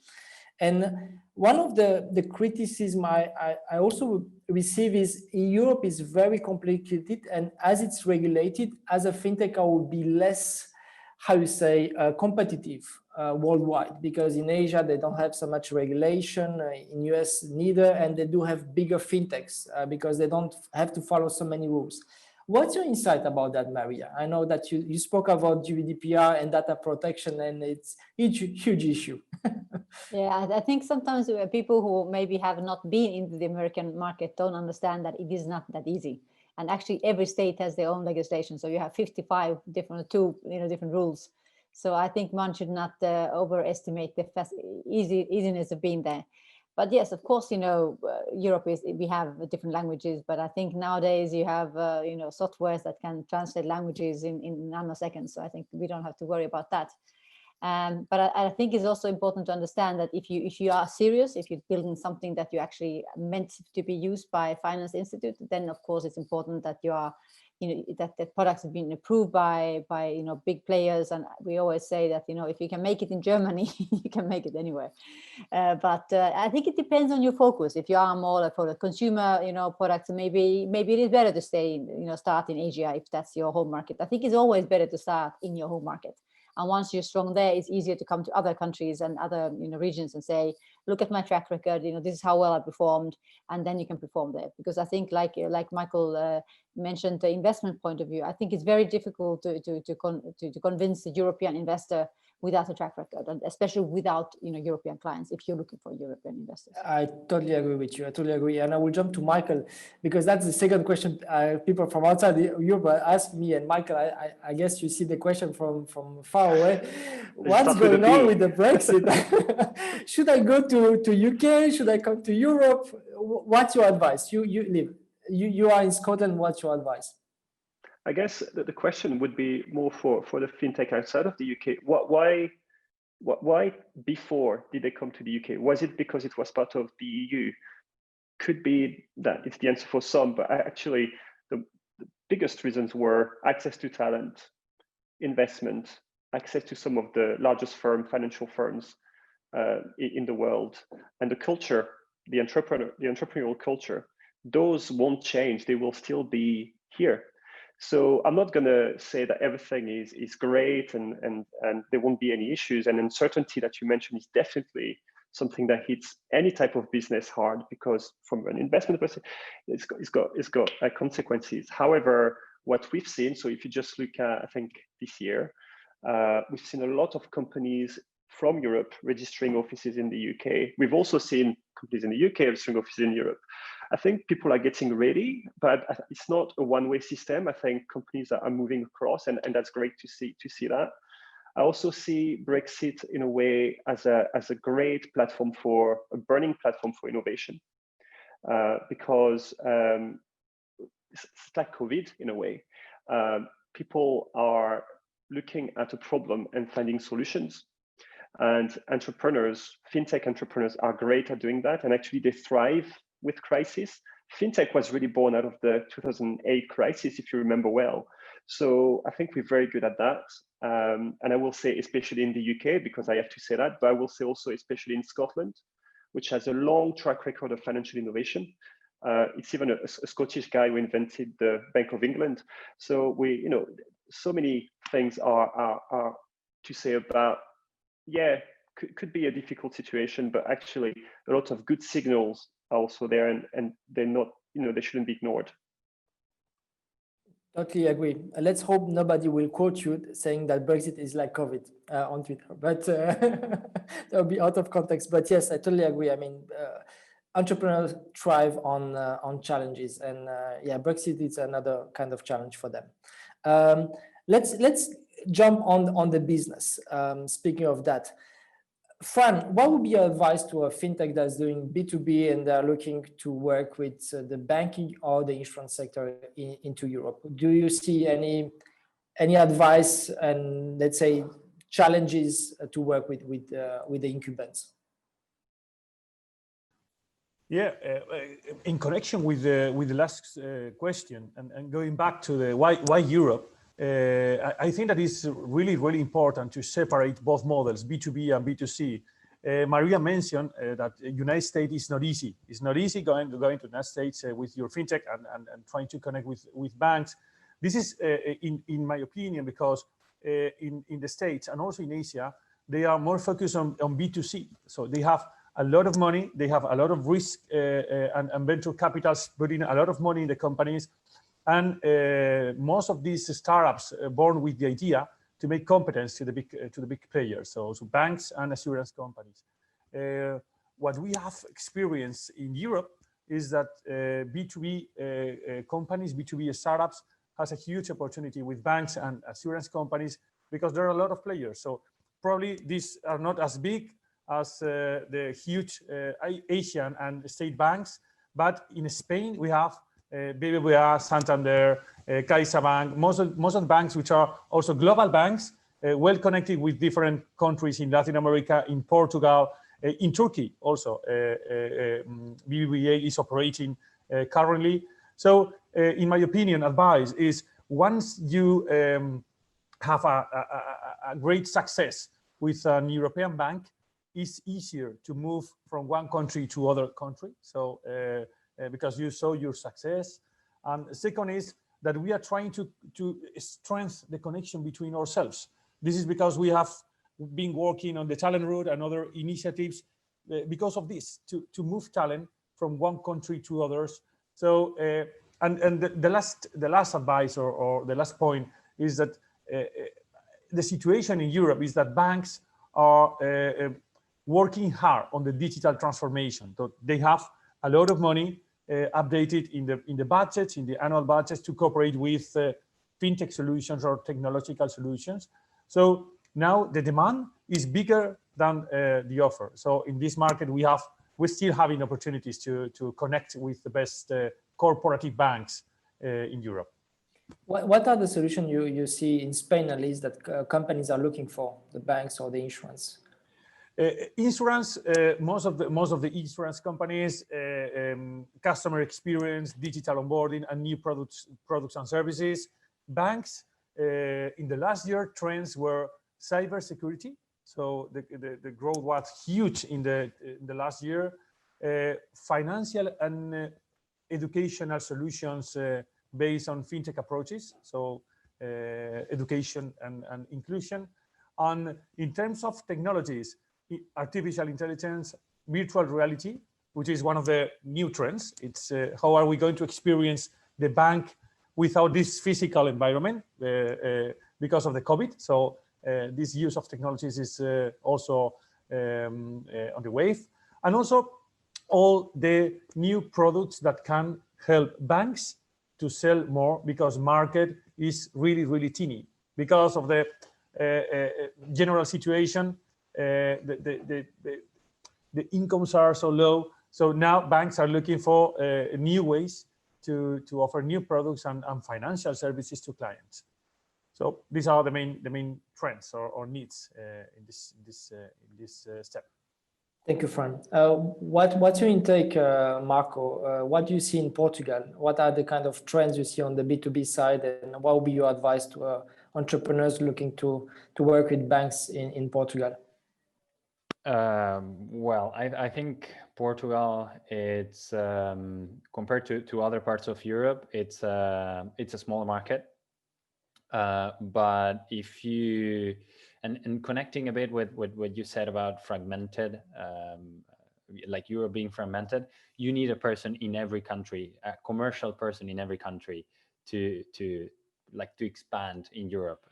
And one of the criticism I also receive is Europe is very complicated, and as it's regulated, as a fintech, I would be less, competitive worldwide, because in Asia, they don't have so much regulation, in US neither, and they do have bigger fintechs because they don't have to follow so many rules. What's your insight about that, Maria? I know that you spoke about GDPR and data protection, and it's a huge issue. Yeah, I think sometimes people who maybe have not been into the American market don't understand that it is not that easy. And actually, every state has their own legislation. So you have 55 different rules. So I think one should not overestimate the easiness of being there. But yes, of course, Europe we have different languages, but I think nowadays you have, softwares that can translate languages in nanoseconds. So I think we don't have to worry about that. But I think it's also important to understand that if you are serious, if you're building something that you actually meant to be used by a finance institute, then of course it's important that you are that products have been approved by big players, and we always say that if you can make it in Germany, you can make it anywhere. But I think it depends on your focus. If you are more for the consumer products, maybe it is better to start in Asia if that's your home market. I think it's always better to start in your home market. And once you're strong there, it's easier to come to other countries and other regions and say, look at my track record. This is how well I performed, and then you can perform there. Because I think, like Mickael mentioned, the investment point of view, I think it's very difficult to convince the European investor without a track record, and especially without European clients, if you're looking for European investors. I totally agree with you. I totally agree. And I will jump to Mickael, because that's the second question people from outside Europe ask me. And Mickael, I guess you see the question from far away. What's going on with the Brexit? Should I go to UK? Should I come to Europe? What's your advice? You are in Scotland. What's your advice? I guess the question would be more for the fintech outside of the UK. Why before did they come to the UK? Was it because it was part of the EU? Could be that it's the answer for some, but actually the biggest reasons were access to talent, investment, access to some of the largest financial firms in the world, and the culture, the entrepreneurial culture. Those won't change. They will still be here. So I'm not going to say that everything is great and there won't be any issues. And uncertainty that you mentioned is definitely something that hits any type of business hard, because from an investment perspective, it's got consequences. However, what we've seen, so if you just look at, I think this year, we've seen a lot of companies from Europe registering offices in the UK. We've also seen companies in the UK registering offices in Europe. I think people are getting ready, but it's not a one-way system. I think companies are moving across, and that's great to see that. I also see Brexit in a way as a great platform a burning platform for innovation, because it's like COVID in a way. People are looking at a problem and finding solutions. And entrepreneurs, fintech entrepreneurs, are great at doing that, and actually they thrive with crisis. Fintech was really born out of the 2008 crisis, if you remember well. So I think we're very good at that. And I will say especially in the UK, because I have to say that, but I will say also especially in Scotland, which has a long track record of financial innovation. It's even a Scottish guy who invented the Bank of England. So so many things are to say about, could be a difficult situation, but actually a lot of good signals are also there, and they're not, they shouldn't be ignored. Totally agree. Let's hope nobody will quote you saying that Brexit is like COVID on Twitter, but that will be out of context. But yes, I totally agree. I mean, entrepreneurs thrive on challenges, and Brexit is another kind of challenge for them. Let's jump on the business. Speaking of that, Fran, what would be your advice to a fintech that's doing B2B and they're looking to work with the banking or the insurance sector into Europe? Do you see any advice and, let's say, challenges to work with the incumbents? Yeah, in connection with the last question and going back to the why Europe, I think that it's really, really important to separate both models, B2B and B2C. Maria mentioned that United States is not easy. It's not easy going to the United States with your fintech and trying to connect with banks. This is, in my opinion, because in the States and also in Asia, they are more focused on B2C. So they have a lot of money, they have a lot of risk and venture capitals putting a lot of money in the companies. And most of these startups born with the idea to make competence to the big players, so banks and assurance companies. What we have experienced in Europe is that B2B companies, B2B startups, has a huge opportunity with banks and assurance companies because there are a lot of players. So probably these are not as big as the huge Asian and state banks, but in Spain we have BBVA, Santander, CaixaBank, most of the banks which are also global banks, well connected with different countries in Latin America, in Portugal, in Turkey also. BBVA is operating currently. So in my opinion, advice is once you have a great success with an European bank, it's easier to move from one country to other country. So because you saw your success. And second is that we are trying to strengthen the connection between ourselves. This is because we have been working on the talent route and other initiatives because of this, to move talent from one country to others. So and the last advice or the last point is that the situation in Europe is that banks are working hard on the digital transformation. So they have a lot of money updated in the budgets, in the annual budgets, to cooperate with fintech solutions or technological solutions. So now the demand is bigger than the offer. So in this market, we're still having opportunities to connect with the best corporative banks in Europe. What are the solutions you see in Spain, at least, that companies are looking for, the banks or the insurance? Insurance, most of the insurance companies, customer experience, digital onboarding, and new products and services. Banks, in the last year, trends were cybersecurity. So the growth was huge in the last year. Financial and educational solutions based on fintech approaches. So education and inclusion. And in terms of technologies, artificial intelligence, virtual reality, which is one of the new trends. It's how are we going to experience the bank without this physical environment because of the COVID. So this use of technologies is also on the wave. And also all the new products that can help banks to sell more, because market is really, really teeny. Because of the general situation, the incomes are so low. So now banks are looking for new ways to offer new products and financial services to clients. So these are the main trends or needs in this step. Thank you, Fran. What's your intake, Marco? What do you see in Portugal? What are the kind of trends you see on the B2B side, and what would be your advice to entrepreneurs looking to work with banks in Portugal? Well, I think Portugal, it's compared to other parts of Europe, it's a small market. But if you and connecting a bit with what you said about fragmented, like Europe being fragmented, you need a person in every country, a commercial person in every country to expand in Europe.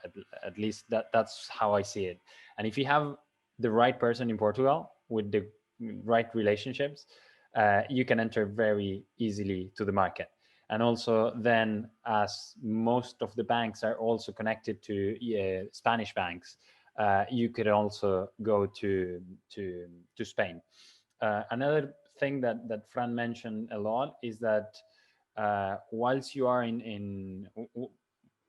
At least that's how I see it. And if you have the right person in Portugal with the right relationships, you can enter very easily to the market. And also then, as most of the banks are also connected to Spanish banks, you could also go to Spain. Another thing that Fran mentioned a lot is that whilst you are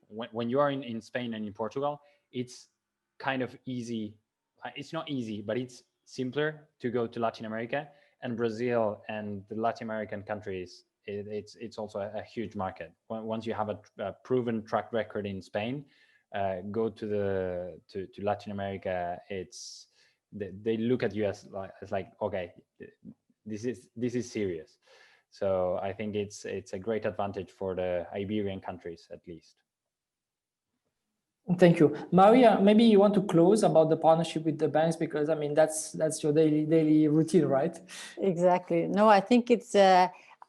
when you are in Spain and in Portugal, it's kind of easy. It's not easy, but it's simpler to go to Latin America, and Brazil and the Latin American countries. It's also a huge market. Once you have a proven track record in Spain, go to Latin America. They look at you as like, okay, this is serious. So I think it's a great advantage for the Iberian countries, at least. Thank you, Maria. Maybe you want to close about the partnership with the banks, because I mean that's your daily routine, right? Exactly. No, I think it's.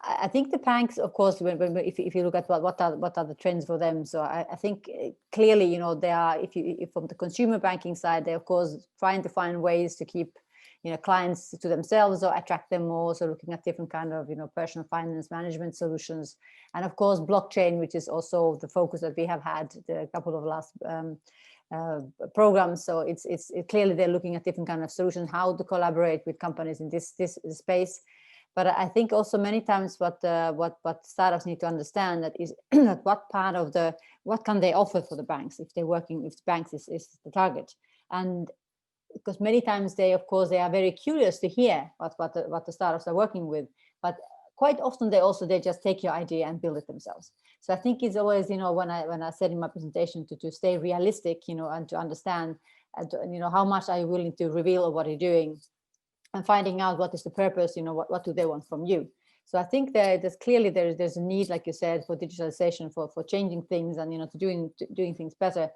I think the banks, of course, if you look at what are the trends for them, so I think clearly, they are, if from the consumer banking side, they're of course trying to find ways to keep clients to themselves or attract them more. So looking at different kind of personal finance management solutions, and of course blockchain, which is also the focus that we have had a couple of last programs. So it's clearly they're looking at different kind of solutions, how to collaborate with companies in this space. But I think also many times what startups need to understand that is that what can they offer for the banks if they're working, if banks is the target. And because many times they are very curious to hear what the startups are working with, but quite often they just take your idea and build it themselves. So I think it's always, when I said in my presentation to stay realistic, and to understand, how much are you willing to reveal of what you're doing, and finding out what is the purpose, what do they want from you. So I think that there's clearly there's a need, like you said, for digitalization, for changing things, and to doing things better,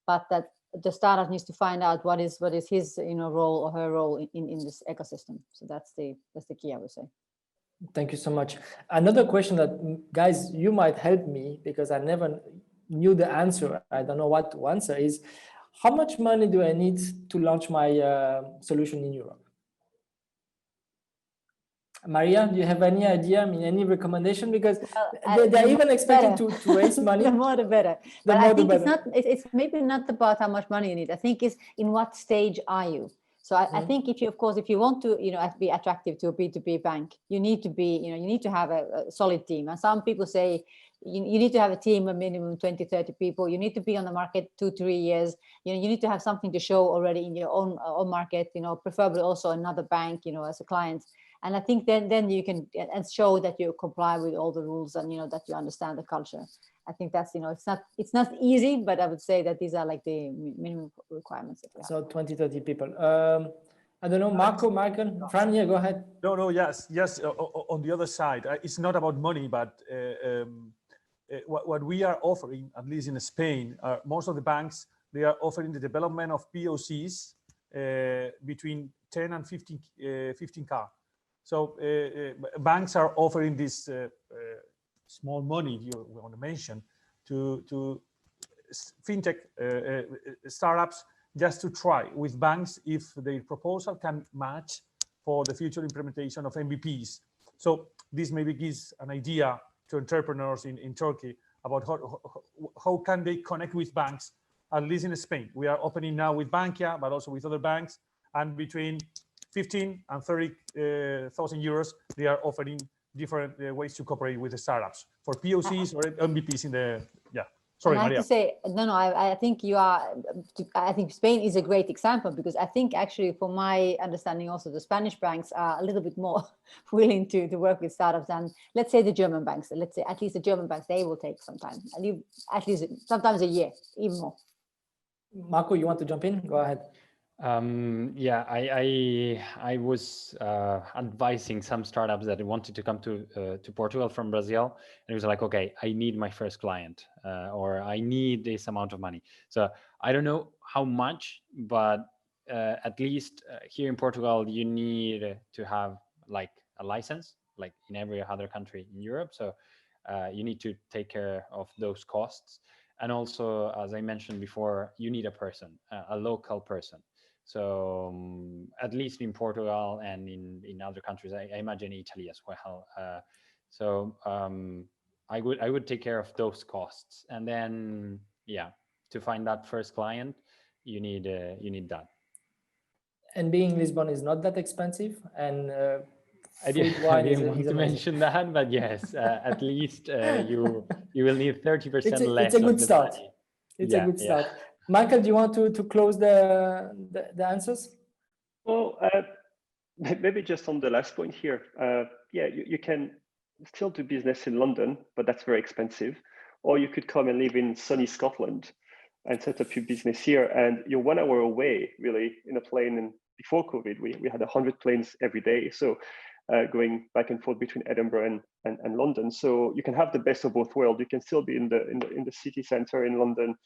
but that the startup needs to find out what is his role or her role in this ecosystem. So that's the key, I would say. Thank you so much. Another question that, guys, you might help me, because I never knew the answer. I don't know what to answer, is how much money do I need to launch my solution in Europe? Maria, do you have any idea? I mean, any recommendation? Because they're even expecting to raise money. The more the better. But I think it's maybe not about how much money you need. I think it's in what stage are you? So I think if you want to, be attractive to a B2B bank, you need to be, you need to have a solid team. And some people say you need to have a team of minimum 20, 30 people. You need to be on the market 2-3 years. You need to have something to show already in your own market, preferably also another bank, as a client. And I think then you can show that you comply with all the rules, and that you understand the culture. I think that's it's not easy, but I would say that these are like the minimum requirements that we have. So 20-30 people. I don't know, Mickael, Fran, yeah, go ahead. No, yes. On the other side, it's not about money, but what we are offering, at least in Spain, most of the banks, they are offering the development of POCs between 10 and 15K. So banks are offering this small money, if you want to mention, to fintech startups, just to try with banks if their proposal can match for the future implementation of MVPs. So this maybe gives an idea to entrepreneurs in Turkey about how can they connect with banks, at least in Spain. We are opening now with Bankia, but also with other banks, and between 15 and 30,000 euros, they are offering different ways to cooperate with the startups for POCs or MVPs in the, Sorry, Maria. I have to say, no, I think I think Spain is a great example, because I think actually, from my understanding, also the Spanish banks are a little bit more willing to work with startups than, let's say, the German banks. Let's say at least the German banks, they will take some time, at least sometimes a year, even more. Marco, you want to jump in? Go ahead. I was advising some startups that wanted to come to Portugal from Brazil, and it was like, okay, I need my first client, or I need this amount of money. So I don't know how much, but at least here in Portugal, you need to have like a license, like in every other country in Europe. So you need to take care of those costs. And also, as I mentioned before, you need a person, a local person. So at least in Portugal and in other countries, I imagine Italy as well. I would take care of those costs, and then to find that first client, you need that. And being in Lisbon is not that expensive, and I didn't want to mention that, but yes, at least you will need 30% less. It's a good start. It's a good start. Mickael, do you want to close the answers? Well, maybe just on the last point here. You can still do business in London, but that's very expensive. Or you could come and live in sunny Scotland and set up your business here, and you're 1 hour away, really, in a plane. And before COVID, we had 100 planes every day. So going back and forth between Edinburgh and London. So you can have the best of both worlds. You can still be in the city center in London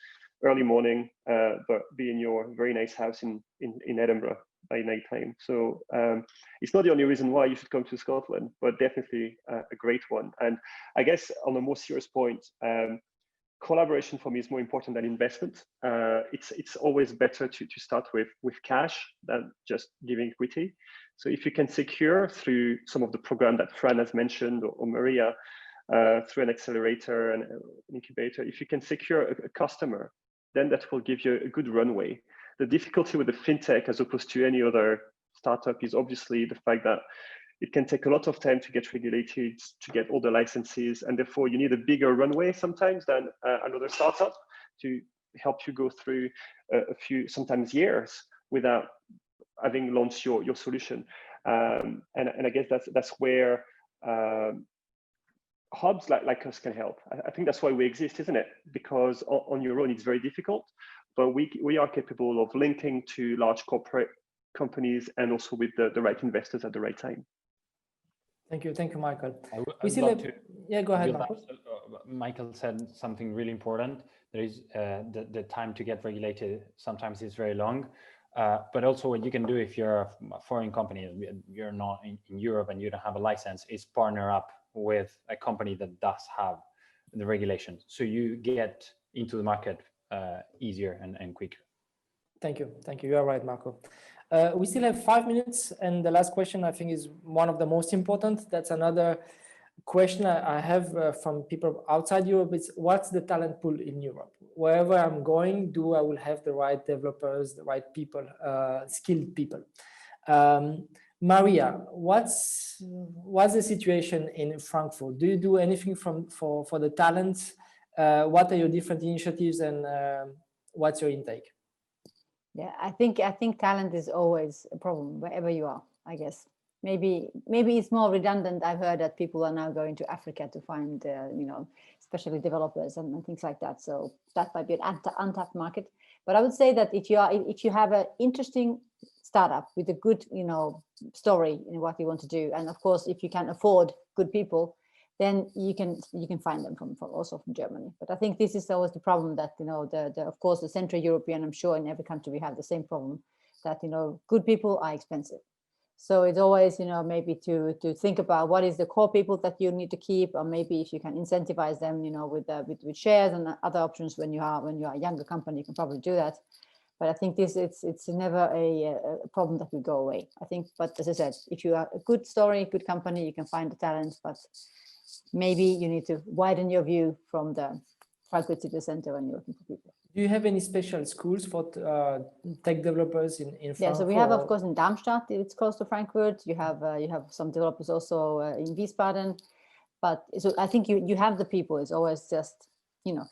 early morning, but be in your very nice house in Edinburgh by nighttime. So it's not the only reason why you should come to Scotland, but definitely a great one. And I guess on a more serious point, collaboration for me is more important than investment. It's always better to start with cash than just giving equity. So if you can secure through some of the program that Fran has mentioned, or Maria, through an accelerator and an incubator, if you can secure a customer, then that will give you a good runway. The difficulty with the fintech, as opposed to any other startup, is obviously the fact that it can take a lot of time to get regulated, to get all the licenses, and therefore you need a bigger runway sometimes than another startup to help you go through a few, sometimes years, without having launched your solution. And I guess that's where hubs like us can help. I think that's why we exist, isn't it? Because on your own, it's very difficult, but we are capable of linking to large corporate companies and also with the right investors at the right time. Thank you, Mickael. Yeah, go ahead, Mickael said something really important. There is the time to get regulated sometimes is very long, but also what you can do if you're a foreign company, you're not in Europe and you don't have a license, is partner up with a company that does have the regulations, so you get into the market easier and quicker. Thank you. You are right, Marco. We still have 5 minutes, and the last question I think is one of the most important. That's another question I have from people outside Europe. It's what's the talent pool in Europe? Wherever I'm going, I will have the right developers, the right people, skilled people. Maria, what's the situation in Frankfurt? Do you do anything for the talents? What are your different initiatives, and what's your intake? Yeah, I think talent is always a problem wherever you are, I guess. Maybe it's more redundant. I've heard that people are now going to Africa to find, especially developers and things like that. So that might be an untapped market. But I would say that if you have an interesting startup with a good, story in what you want to do, and of course, if you can afford good people, then you can find them from Germany. But I think this is always the problem that, of course, the Central European, I'm sure in every country we have the same problem, that, good people are expensive. So it's always, maybe to think about what is the core people that you need to keep, or maybe if you can incentivize them, with shares and other options when you are a younger company, you can probably do that. But I think it's never a problem that will go away, I think. But as I said, if you are a good story, good company, you can find the talent, but maybe you need to widen your view from the Frankfurt city center when you're looking for people. Do you have any special schools for tech developers in Frankfurt? Yeah, so we have, of course, in Darmstadt, it's close to Frankfurt. You have some developers also in Wiesbaden. But so I think you have the people. It's always just,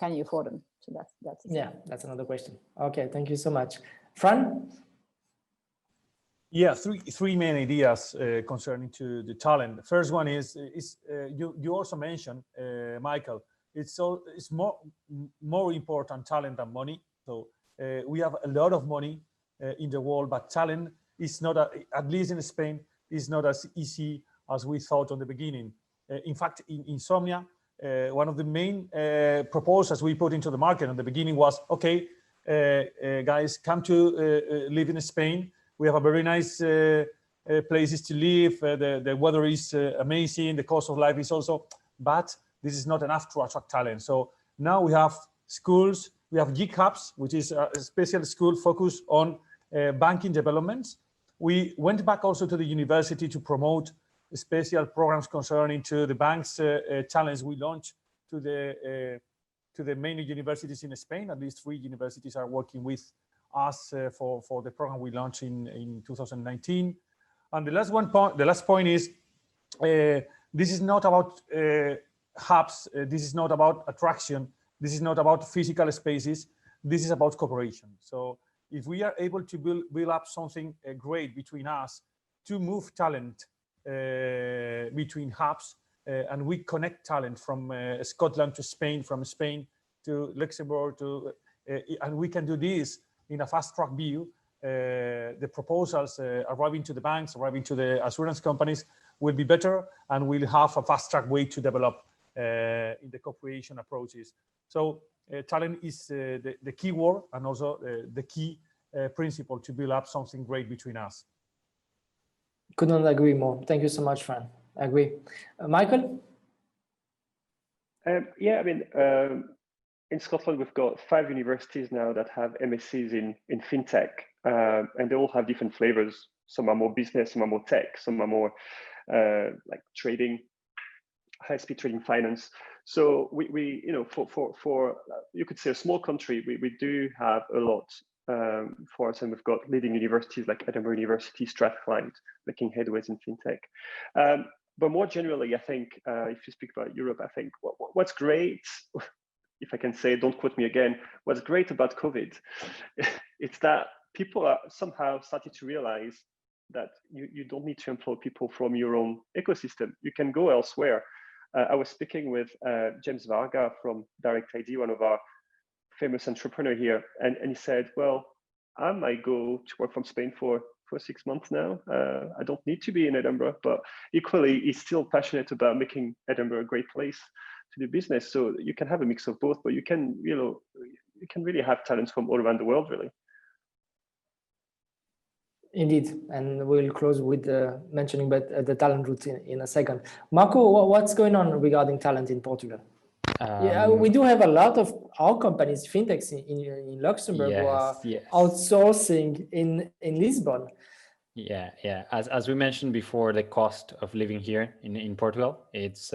can you afford them? So that's that's another question. Okay, thank you so much. Fran? Yeah, three main ideas concerning to the talent. The first one is you also mentioned, Mickael, it's more important talent than money. So we have a lot of money in the world, but talent is not, at least in Spain, is not as easy as we thought on the beginning. In fact, in Innsomnia, one of the main proposals we put into the market in the beginning was, okay, guys, come to live in Spain. We have a very nice places to live. The weather is amazing. The cost of life is also, but this is not enough to attract talent. So now we have schools. We have Geek Hubs, which is a special school focused on banking developments. We went back also to the university to promote special programs concerning to the banks challenge we launched to the main universities in Spain. At least 3 universities are working with us for the program we launched in 2019. And the last point is this is not about hubs. This is not about attraction. This is not about physical spaces. This is about cooperation. So if we are able to build up something great between us to move talent between hubs, and we connect talent from Scotland to Spain, from Spain to Luxembourg, and we can do this in a fast-track view, the proposals arriving to the banks, arriving to the assurance companies will be better, and we'll have a fast-track way to develop in the cooperation approaches. So talent is the key word, and also the key principle to build up something great between us. Could not agree more. Thank you so much, Fran. I agree. Mickael? Yeah, I mean, in Scotland, we've got 5 universities now that have MScs in Fintech, and they all have different flavors. Some are more business, some are more tech, some are more like trading, high-speed trading finance. So we for you could say a small country, we do have a lot for us, and we've got leading universities like Edinburgh University, Strathclyde, making headways in fintech. But more generally, I think if you speak about Europe, I think what's great, if I can say, don't quote me again, what's great about COVID, it's that people are somehow starting to realize that you don't need to employ people from your own ecosystem. You can go elsewhere. I was speaking with James Varga from Direct ID, one of our famous entrepreneur here, and he said, well, I might go to work from Spain for 6 months now. I don't need to be in Edinburgh, but equally, he's still passionate about making Edinburgh a great place to do business. So you can have a mix of both, but you can really have talents from all around the world, really. Indeed, and we'll close with mentioning the talent route in a second. Marco, what's going on regarding talent in Portugal? We do have a lot of our companies, fintechs in Luxembourg, who are outsourcing in Lisbon. Yeah. As we mentioned before, the cost of living here in Portugal, it's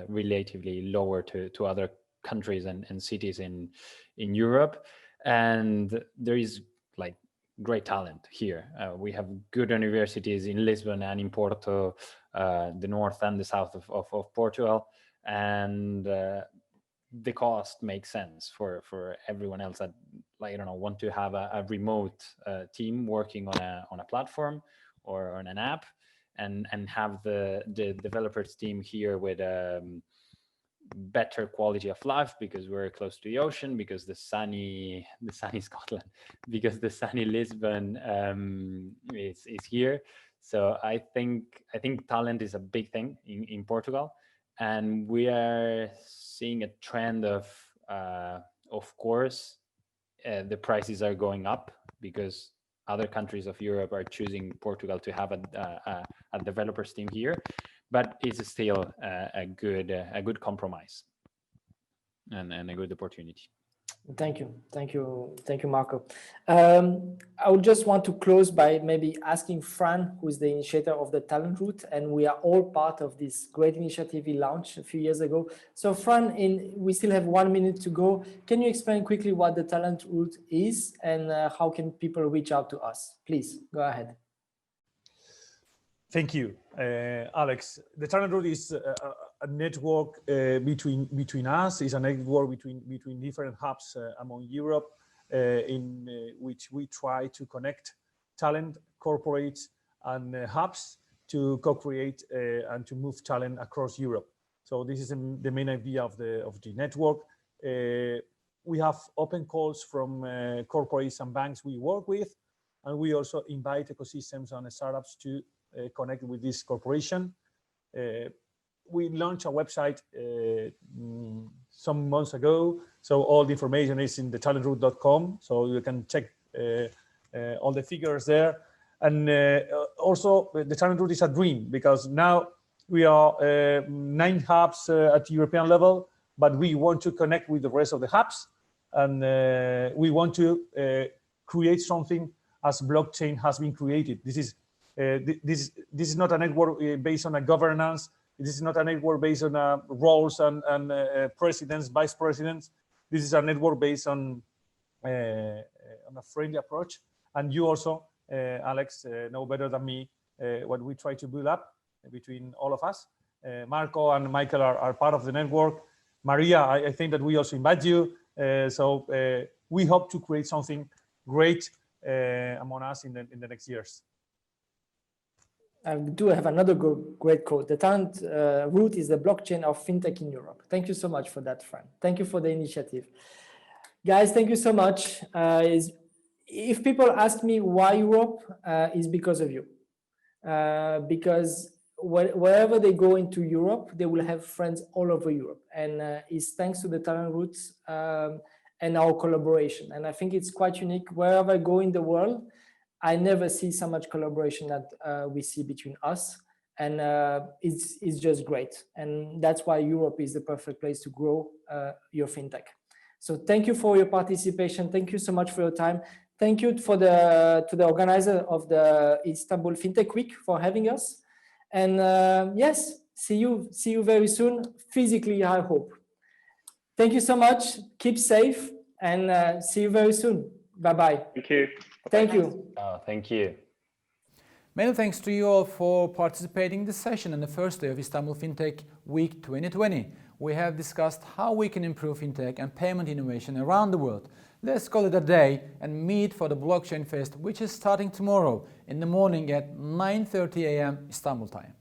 relatively lower to other countries and cities in Europe, and there is like great talent here. We have good universities in Lisbon and in Porto, the north and the south of Portugal, and the cost makes sense for everyone else that, like, I don't know, want to have a remote team working on a platform or on an app, and have the developers team here with better quality of life because we're close to the ocean, because the sunny Scotland, because the sunny Lisbon is here. So I think talent is a big thing in Portugal, and we are seeing a trend of course, the prices are going up because other countries of Europe are choosing Portugal to have a developers team here, but it's still a good compromise and a good opportunity. Thank you, Marco. I would just want to close by maybe asking Fran, who is the initiator of the talent route, and we are all part of this great initiative we launched a few years ago. So Fran, we still have 1 minute to go. Can you explain quickly what the talent route is and how can people reach out to us? Please go ahead. Thank you, Alex. The talent route is a network between us. It's a network between different hubs among Europe, in which we try to connect talent, corporates, and hubs to co-create and to move talent across Europe. So this is the main idea of the network. We have open calls from corporates and banks we work with, and we also invite ecosystems and startups to connect with this corporation. We launched a website some months ago, so all the information is in thetalentroute.com, so you can check all the figures there. And also, the talent route is a dream because now we are 9 hubs at European level, but we want to connect with the rest of the hubs, and we want to create something as blockchain has been created. This is not a network based on a governance. This is not a network based on roles and presidents, vice presidents. This is a network based on a friendly approach. And you also, Alex, know better than me what we try to build up between all of us. Marco and Mickael are part of the network. Maria, I think that we also invite you. So we hope to create something great among us in the next years. I do have another great quote. The talent route is the blockchain of fintech in Europe. Thank you so much for that, Fran. Thank you for the initiative. Guys, thank you so much. If people ask me why Europe, is because of you. Because wherever they go into Europe, they will have friends all over Europe. And it's thanks to the talent routes and our collaboration. And I think it's quite unique. Wherever I go in the world, I never see so much collaboration that we see between us, and it's just great. And that's why Europe is the perfect place to grow your fintech. So thank you for your participation. Thank you so much for your time. Thank you to the organizer of the Istanbul Fintech Week for having us. And yes, see you very soon, physically, I hope. Thank you so much. Keep safe, and see you very soon. Bye-bye. Thank you. Thank you. Oh, thank you. Many thanks to you all for participating in this session on the first day of Istanbul Fintech Week 2020. We have discussed how we can improve fintech and payment innovation around the world. let's call it a day and meet for the Blockchain Fest, which is starting tomorrow in the morning at 9:30 a.m. Istanbul time.